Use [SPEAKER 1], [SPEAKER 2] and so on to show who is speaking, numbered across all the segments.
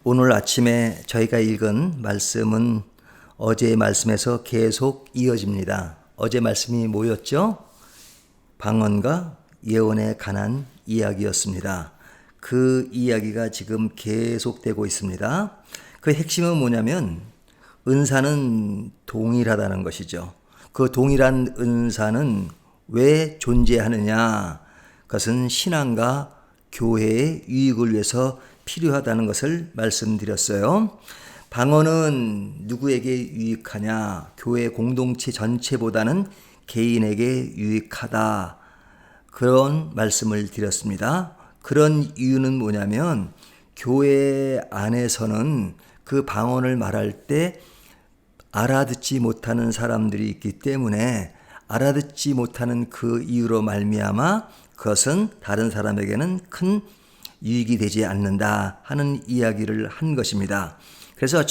[SPEAKER 1] 오늘 아침에 저희가 읽은 말씀은 어제의 말씀에서 계속 이어집니다. 어제 말씀이 뭐였죠? 방언과 예언에 관한 이야기였습니다. 그 이야기가 지금 계속되고 있습니다. 그 핵심은 뭐냐면 은사는 동일하다는 것이죠. 그 동일한 은사는 왜 존재하느냐? 그것은 신앙과 교회의 유익을 위해서 필요하다는 것을 말씀드렸어요. 방언은 누구에게 유익하냐? 교회 공동체 전체보다는 개인에게 유익하다. 그런 말씀을 드렸습니다. 그런 이유는 뭐냐면 교회 안에서는 그 방언을 말할 때 알아듣지 못하는 사람들이 있기 때문에 알아듣지 못하는 그 이유로 말미암아 그것은 다른 사람에게는 큰 유익이 되지 않는다 하는 이야기를 한 것입니다. 그래서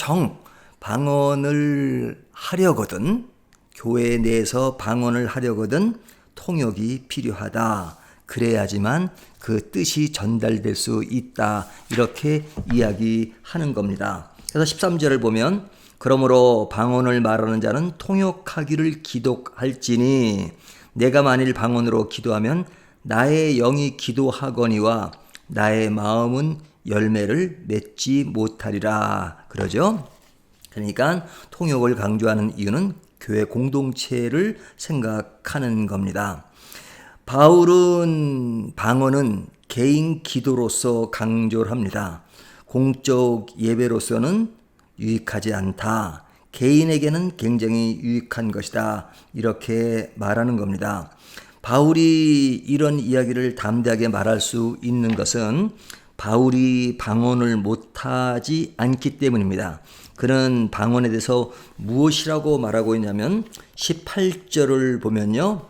[SPEAKER 1] 방언을 하려거든, 교회 내에서 방언을 하려거든 통역이 필요하다. 그래야지만 그 뜻이 전달될 수 있다. 이렇게 이야기하는 겁니다. 그래서 13절을 보면 그러므로 방언을 말하는 자는 통역하기를 기독할지니 내가 만일 방언으로 기도하면 나의 영이 기도하거니와 나의 마음은 열매를 맺지 못하리라. 그러죠? 그러니까 통역을 강조하는 이유는 교회 공동체를 생각하는 겁니다. 바울은 방언은 개인 기도로서 강조를 합니다. 공적 예배로서는 유익하지 않다. 개인에게는 굉장히 유익한 것이다. 이렇게 말하는 겁니다. 바울이 이런 이야기를 담대하게 말할 수 있는 것은 바울이 방언을 못하지 않기 때문입니다. 그는 방언에 대해서 무엇이라고 말하고 있냐면 18절을 보면요.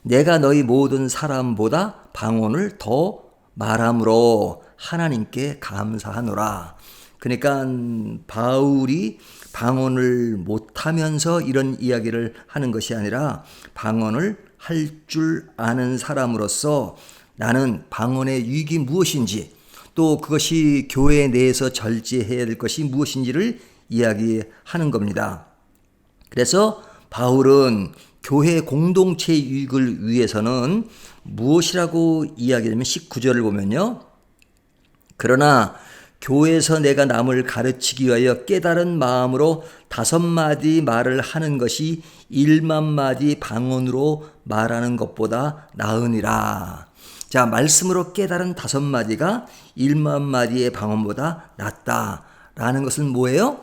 [SPEAKER 1] 내가 너희 모든 사람보다 방언을 더 말함으로 하나님께 감사하노라. 그러니까 바울이 방언을 못하면서 이런 이야기를 하는 것이 아니라 방언을 할 줄 아는 사람으로서 나는 방언의 유익이 무엇인지 또 그것이 교회 내에서 절제해야 될 것이 무엇인지를 이야기하는 겁니다. 그래서 바울은 교회 공동체의 유익을 위해서는 무엇이라고 이야기하냐면 19절을 보면요. 그러나 교회에서 내가 남을 가르치기 위하여 깨달은 마음으로 5마디 말을 하는 것이 1만마디 방언으로 말하는 것보다 나으니라. 자, 말씀으로 깨달은 5마디가 1만마디의 방언보다 낫다라는 것은 뭐예요?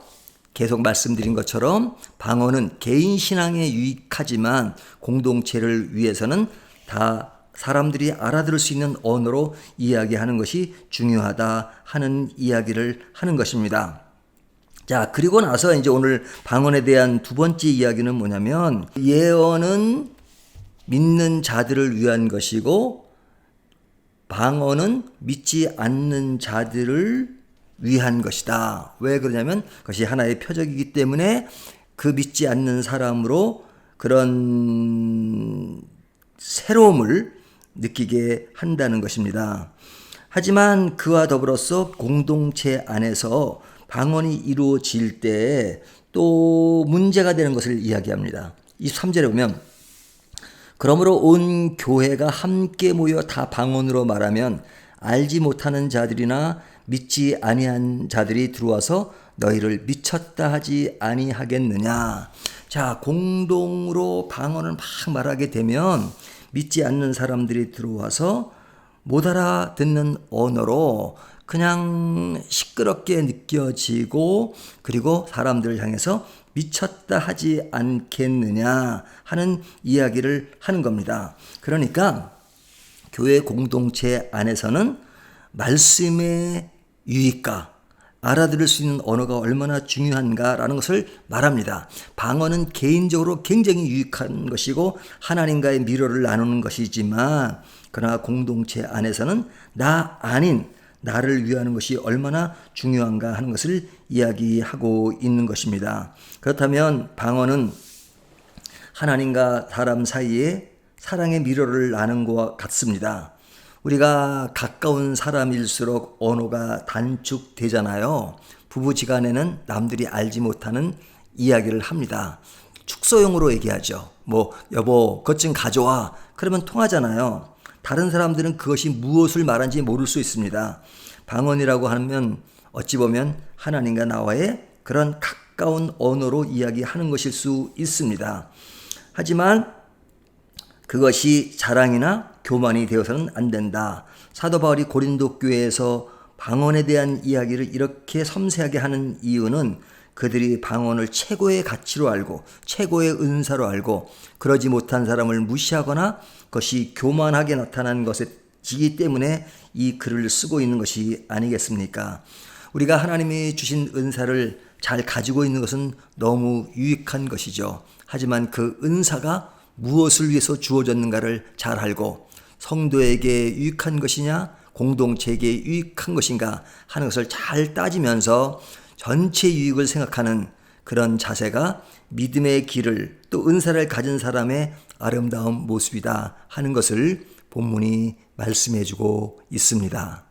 [SPEAKER 1] 계속 말씀드린 것처럼 방언은 개인 신앙에 유익하지만 공동체를 위해서는 다 사람들이 알아들을 수 있는 언어로 이야기하는 것이 중요하다 하는 이야기를 하는 것입니다. 자, 그리고 나서 이제 오늘 방언에 대한 두 번째 이야기는 뭐냐면 예언은 믿는 자들을 위한 것이고 방언은 믿지 않는 자들을 위한 것이다. 왜 그러냐면 그것이 하나의 표적이기 때문에 그 믿지 않는 사람으로 그런 새로움을 느끼게 한다는 것입니다. 하지만 그와 더불어서 공동체 안에서 방언이 이루어질 때 또 문제가 되는 것을 이야기합니다. 23절에 보면 그러므로 온 교회가 함께 모여 다 방언으로 말하면 알지 못하는 자들이나 믿지 아니한 자들이 들어와서 너희를 미쳤다 하지 아니하겠느냐. 자, 공동으로 방언을 막 말하게 되면 믿지 않는 사람들이 들어와서 못 알아듣는 언어로 그냥 시끄럽게 느껴지고 그리고 사람들을 향해서 미쳤다 하지 않겠느냐 하는 이야기를 하는 겁니다. 그러니까 교회 공동체 안에서는 말씀의 유익과 알아들을 수 있는 언어가 얼마나 중요한가라는 것을 말합니다. 방언은 개인적으로 굉장히 유익한 것이고 하나님과의 미로를 나누는 것이지만 그러나 공동체 안에서는 나 아닌 나를 위하는 것이 얼마나 중요한가 하는 것을 이야기하고 있는 것입니다. 그렇다면 방언은 하나님과 사람 사이에 사랑의 미로를 나누는 것과 같습니다. 우리가 가까운 사람일수록 언어가 단축되잖아요. 부부지간에는 남들이 알지 못하는 이야기를 합니다. 축소용으로 얘기하죠. 뭐 여보 그것 좀 가져와. 그러면 통하잖아요. 다른 사람들은 그것이 무엇을 말하는지 모를 수 있습니다. 방언이라고 하면 어찌 보면 하나님과 나와의 그런 가까운 언어로 이야기하는 것일 수 있습니다. 하지만 그것이 자랑이나 교만이 되어서는 안 된다. 사도 바울이 고린도 교회에서 방언에 대한 이야기를 이렇게 섬세하게 하는 이유는 그들이 방언을 최고의 가치로 알고 최고의 은사로 알고 그러지 못한 사람을 무시하거나 그것이 교만하게 나타난 것이기 때문에 이 글을 쓰고 있는 것이 아니겠습니까? 우리가 하나님이 주신 은사를 잘 가지고 있는 것은 너무 유익한 것이죠. 하지만 그 은사가 무엇을 위해서 주어졌는가를 잘 알고 성도에게 유익한 것이냐 공동체에게 유익한 것인가 하는 것을 잘 따지면서 전체 유익을 생각하는 그런 자세가 믿음의 길을 또 은사를 가진 사람의 아름다운 모습이다 하는 것을 본문이 말씀해 주고 있습니다.